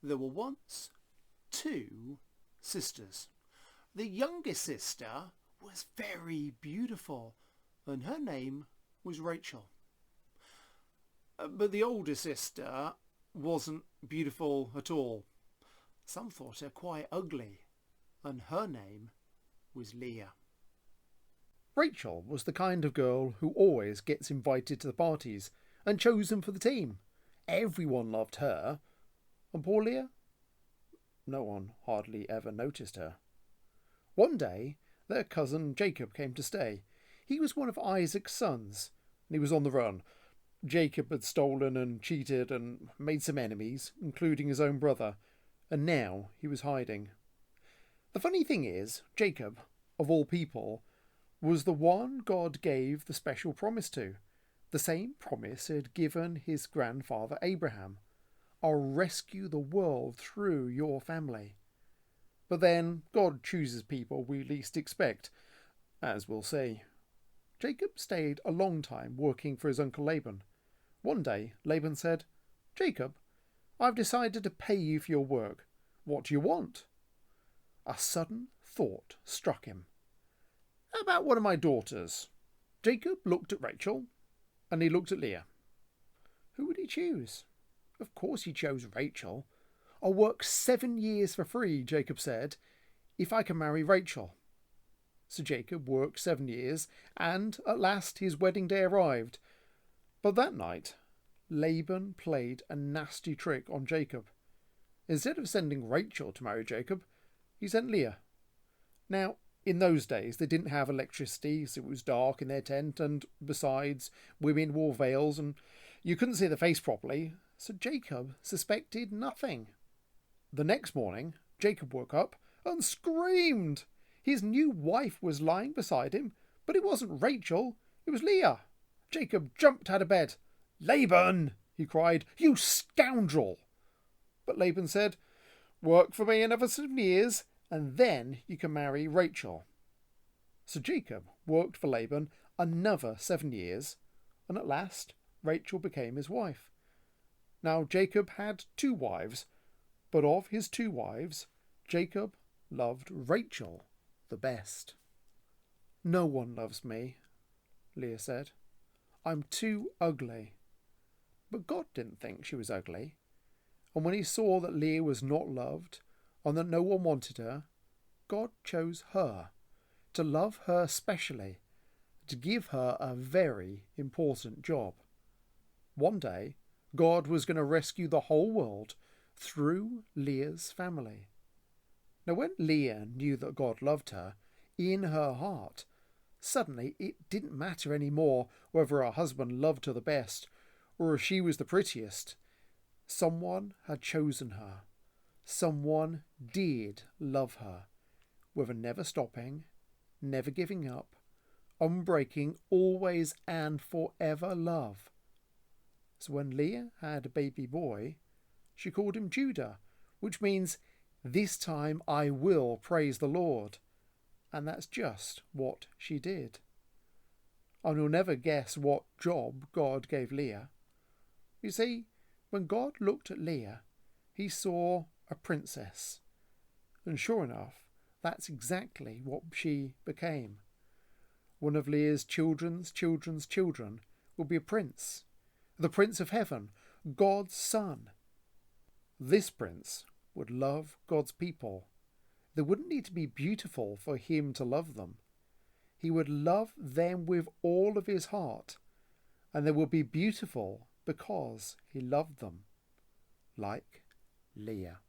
There were once two sisters. The youngest sister was very beautiful, and her name was Rachel. But the older sister wasn't beautiful at all. Some thought her quite ugly, and her name was Leah. Rachel was the kind of girl who always gets invited to the parties and chosen for the team. Everyone loved her. And poor Leah? No one hardly ever noticed her. One day, their cousin Jacob came to stay. He was one of Isaac's sons, and he was on the run. Jacob had stolen and cheated and made some enemies, including his own brother, and now he was hiding. The funny thing is, Jacob, of all people, was the one God gave the special promise to, the same promise he had given his grandfather Abraham. I'll rescue the world through your family. But then God chooses people we least expect, as we'll see. Jacob stayed a long time working for his uncle Laban. One day Laban said, "Jacob, I've decided to pay you for your work. What do you want?" A sudden thought struck him. "How about one of my daughters?" Jacob looked at Rachel, and he looked at Leah. Who would he choose? Of course he chose Rachel. "I'll work 7 years for free," Jacob said, "if I can marry Rachel." So Jacob worked 7 years, and at last his wedding day arrived. But that night, Laban played a nasty trick on Jacob. Instead of sending Rachel to marry Jacob, he sent Leah. Now, in those days, they didn't have electricity, so it was dark in their tent, and besides, women wore veils, and you couldn't see the face properly, so Jacob suspected nothing. The next morning, Jacob woke up and screamed. His new wife was lying beside him, but it wasn't Rachel, it was Leah. Jacob jumped out of bed. "Laban!" he cried. "You scoundrel!" But Laban said, "Work for me another 7 years, and then you can marry Rachel." So Jacob worked for Laban another 7 years, and at last Rachel became his wife. Now Jacob had 2 wives, but of his 2 wives, Jacob loved Rachel the best. "No one loves me," Leah said. "I'm too ugly." But God didn't think she was ugly. And when he saw that Leah was not loved and that no one wanted her, God chose her, to love her specially, to give her a very important job. One day, God was going to rescue the whole world through Leah's family. Now, when Leah knew that God loved her, in her heart, suddenly it didn't matter anymore whether her husband loved her the best or if she was the prettiest. Someone had chosen her. Someone did love her, with a never stopping, never giving up, unbreaking, always and forever love. So when Leah had a baby boy, she called him Judah, which means, "This time I will praise the Lord." And that's just what she did. And you'll never guess what job God gave Leah. You see, when God looked at Leah, he saw a princess. And sure enough, that's exactly what she became. One of Leah's children's children will be a prince, the Prince of Heaven, God's son. This prince would love God's people. They wouldn't need to be beautiful for him to love them. He would love them with all of his heart, and they would be beautiful because he loved them, like Leah.